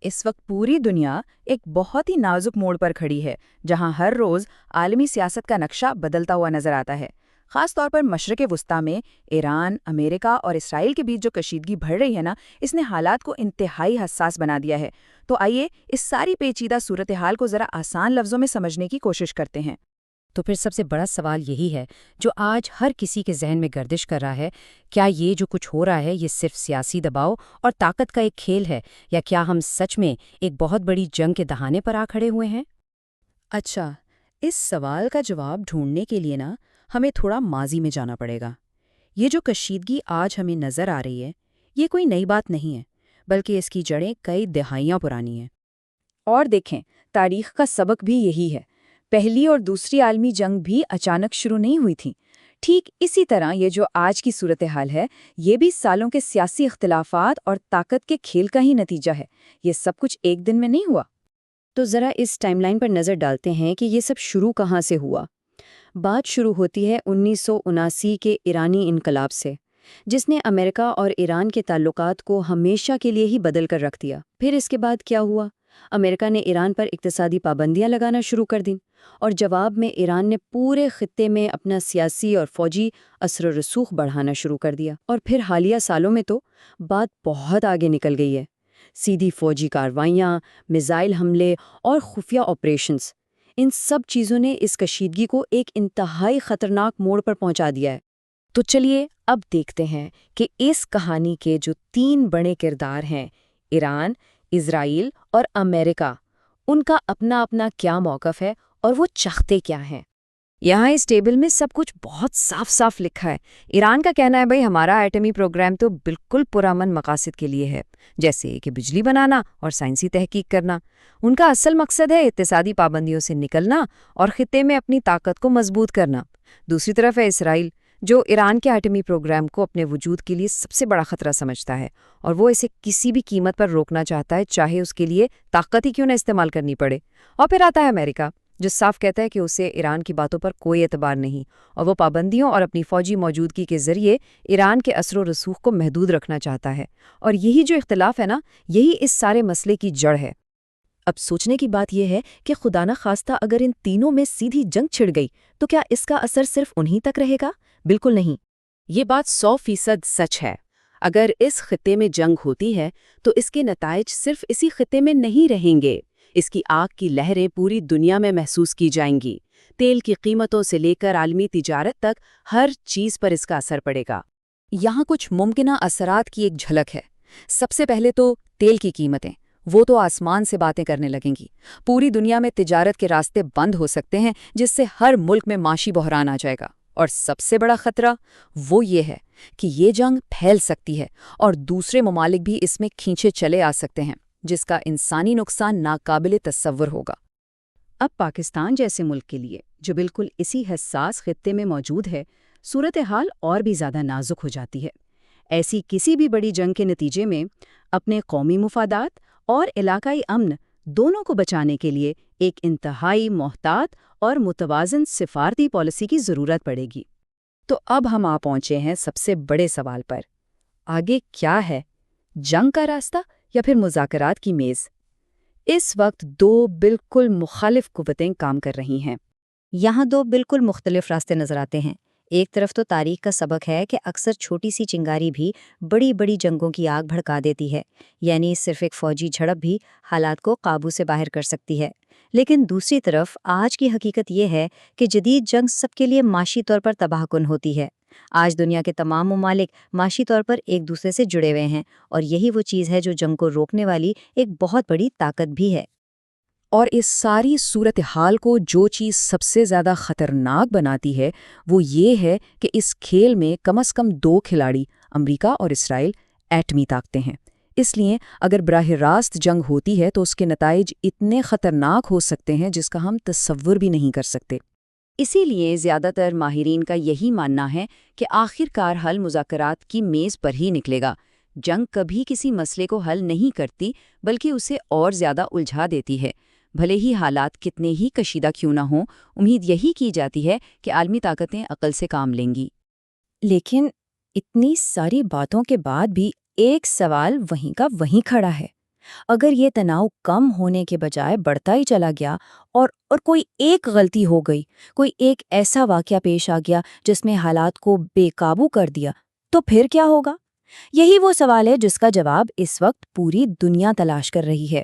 اس وقت پوری دنیا ایک بہت ہی نازک موڑ پر کھڑی ہے، جہاں ہر روز عالمی سیاست کا نقشہ بدلتا ہوا نظر آتا ہے۔ خاص طور پر مشرق وسطیٰ میں ایران، امریکہ اور اسرائیل کے بیچ جو کشیدگی بڑھ رہی ہے نا، اس نے حالات کو انتہائی حساس بنا دیا ہے۔ تو آئیے اس ساری پیچیدہ صورتحال کو ذرا آسان لفظوں میں سمجھنے کی کوشش کرتے ہیں۔ تو پھر سب سے بڑا سوال یہی ہے جو آج ہر کسی کے ذہن میں گردش کر رہا ہے، کیا یہ جو کچھ ہو رہا ہے یہ صرف سیاسی دباؤ اور طاقت کا ایک کھیل ہے، یا کیا ہم سچ میں ایک بہت بڑی جنگ کے دہانے پر آ کھڑے ہوئے ہیں؟ اچھا، اس سوال کا جواب ڈھونڈنے کے لیے نا ہمیں تھوڑا ماضی میں جانا پڑے گا۔ یہ جو کشیدگی آج ہمیں نظر آ رہی ہے، یہ کوئی نئی بات نہیں ہے، بلکہ اس کی جڑیں کئی دہائیاں پرانی ہیں۔ اور دیکھیں، تاریخ کا سبق بھی یہی ہے۔ پہلی اور دوسری عالمی جنگ بھی اچانک شروع نہیں ہوئی تھیں۔ ٹھیک اسی طرح یہ جو آج کی صورتحال ہے، یہ بھی سالوں کے سیاسی اختلافات اور طاقت کے کھیل کا ہی نتیجہ ہے۔ یہ سب کچھ ایک دن میں نہیں ہوا۔ تو ذرا اس ٹائم لائن پر نظر ڈالتے ہیں کہ یہ سب شروع کہاں سے ہوا۔ بات شروع ہوتی ہے 1979 کے ایرانی انقلاب سے، جس نے امریکہ اور ایران کے تعلقات کو ہمیشہ کے لیے ہی بدل کر رکھ دیا۔ پھر اس کے بعد کیا ہوا؟ امریکہ نے ایران پر اقتصادی پابندیاں لگانا شروع کر دیں، اور جواب میں ایران نے پورے خطے میں اپنا سیاسی اور فوجی اثر و رسوخ بڑھانا شروع کر دیا۔ اور پھر حالیہ سالوں میں تو بات بہت آگے نکل گئی ہے۔ سیدھی فوجی کارروائیاں، میزائل حملے اور خفیہ آپریشنز، ان سب چیزوں نے اس کشیدگی کو ایک انتہائی خطرناک موڑ پر پہنچا دیا ہے۔ تو چلیے اب دیکھتے ہیں کہ اس کہانی کے جو 3 بڑے کردار ہیں، ایران، اسرائیل اور امریکہ، ان کا اپنا اپنا کیا موقف ہے اور وہ چاہتے کیا ہیں۔ یہاں اس ٹیبل میں سب کچھ بہت صاف صاف لکھا ہے۔ ایران کا کہنا ہے بھئی ہمارا ایٹمی پروگرام تو بالکل پرامن مقاصد کے لیے ہے، جیسے کہ بجلی بنانا اور سائنسی تحقیق کرنا۔ ان کا اصل مقصد ہے اقتصادی پابندیوں سے نکلنا اور خطے میں اپنی طاقت کو مضبوط کرنا۔ دوسری طرف ہے اسرائیل، جو ایران کے ایٹمی پروگرام کو اپنے وجود کے لیے سب سے بڑا خطرہ سمجھتا ہے، اور وہ اسے کسی بھی قیمت پر روکنا چاہتا ہے، چاہے اس کے لیے طاقت ہی کیوں نہ استعمال کرنی پڑے۔ اور پھر آتا ہے امریکہ، جو صاف کہتا ہے کہ اسے ایران کی باتوں پر کوئی اعتبار نہیں، اور وہ پابندیوں اور اپنی فوجی موجودگی کے ذریعے ایران کے اثر و رسوخ کو محدود رکھنا چاہتا ہے۔ اور یہی جو اختلاف ہے نا، یہی اس سارے مسئلے کی جڑ ہے۔ اب سوچنے کی بات یہ ہے کہ خدا نہ خواستہ اگر ان تینوں میں سیدھی جنگ چھڑ گئی تو کیا اس کا اثر صرف انہی تک رہے گا؟ بالکل نہیں۔ یہ بات 100% سچ ہے۔ اگر اس خطے میں جنگ ہوتی ہے تو اس کے نتائج صرف اسی خطے میں نہیں رہیں گے، اس کی آگ کی لہریں پوری دنیا میں محسوس کی جائیں گی۔ تیل کی قیمتوں سے لے کر عالمی تجارت تک ہر چیز پر اس کا اثر پڑے گا۔ یہاں کچھ ممکنہ اثرات کی ایک جھلک ہے۔ سب سے پہلے تو تیل کی قیمتیں، وہ تو آسمان سے باتیں کرنے لگیں گی۔ پوری دنیا میں تجارت کے راستے بند ہو سکتے ہیں، جس سے ہر ملک میں معاشی بحران آ جائے گا۔ اور سب سے بڑا خطرہ وہ یہ ہے کہ یہ جنگ پھیل سکتی ہے اور دوسرے ممالک بھی اس میں کھینچے چلے آ سکتے ہیں، جس کا انسانی نقصان ناقابل تصور ہوگا۔ اب پاکستان جیسے ملک کے لیے، جو بالکل اسی حساس خطے میں موجود ہے، صورتحال اور بھی زیادہ نازک ہو جاتی ہے۔ ایسی کسی بھی بڑی جنگ کے نتیجے میں اپنے قومی مفادات اور علاقائی امن دونوں کو بچانے کے لیے ایک انتہائی محتاط اور متوازن سفارتی پالیسی کی ضرورت پڑے گی۔ تو اب ہم آ پہنچے ہیں سب سے بڑے سوال پر، آگے کیا ہے، جنگ کا راستہ یا پھر مذاکرات کی میز؟ اس وقت 2 بالکل مخالف قوتیں کام کر رہی ہیں۔ یہاں 2 بالکل مختلف راستے نظر آتے ہیں۔ ایک طرف تو تاریخ کا سبق ہے کہ اکثر چھوٹی سی چنگاری بھی بڑی بڑی جنگوں کی آگ بھڑکا دیتی ہے، یعنی صرف ایک فوجی جھڑپ بھی حالات کو قابو سے باہر کر سکتی ہے۔ لیکن دوسری طرف آج کی حقیقت یہ ہے کہ جدید جنگ سب کے لیے معاشی طور پر تباہ کن ہوتی ہے۔ آج دنیا کے تمام ممالک معاشی طور پر ایک دوسرے سے جڑے ہوئے ہیں، اور یہی وہ چیز ہے جو جنگ کو روکنے والی ایک بہت بڑی طاقت بھی ہے۔ اور اس ساری صورتحال کو جو چیز سب سے زیادہ خطرناک بناتی ہے وہ یہ ہے کہ اس کھیل میں کم از کم 2 کھلاڑی، امریکہ اور اسرائیل، ایٹمی طاقتیں ہیں۔ اس لیے اگر براہ راست جنگ ہوتی ہے تو اس کے نتائج اتنے خطرناک ہو سکتے ہیں جس کا ہم تصور بھی نہیں کر سکتے۔ اسی لیے زیادہ تر ماہرین کا یہی ماننا ہے کہ آخر کار حل مذاکرات کی میز پر ہی نکلے گا۔ جنگ کبھی کسی مسئلے کو حل نہیں کرتی، بلکہ اسے اور زیادہ الجھا دیتی ہے۔ بھلے ہی حالات کتنے ہی کشیدہ کیوں نہ ہوں، امید یہی کی جاتی ہے کہ عالمی طاقتیں عقل سے کام لیں گی۔ لیکن اتنی ساری باتوں کے بعد بھی ایک سوال وہیں کا وہیں کھڑا ہے۔ اگر یہ تناؤ کم ہونے کے بجائے بڑھتا ہی چلا گیا اور کوئی ایک غلطی ہو گئی، کوئی ایک ایسا واقعہ پیش آ گیا جس میں حالات کو بے قابو کر دیا، تو پھر کیا ہوگا؟ یہی وہ سوال ہے جس کا جواب اس وقت پوری دنیا تلاش کر رہی ہے۔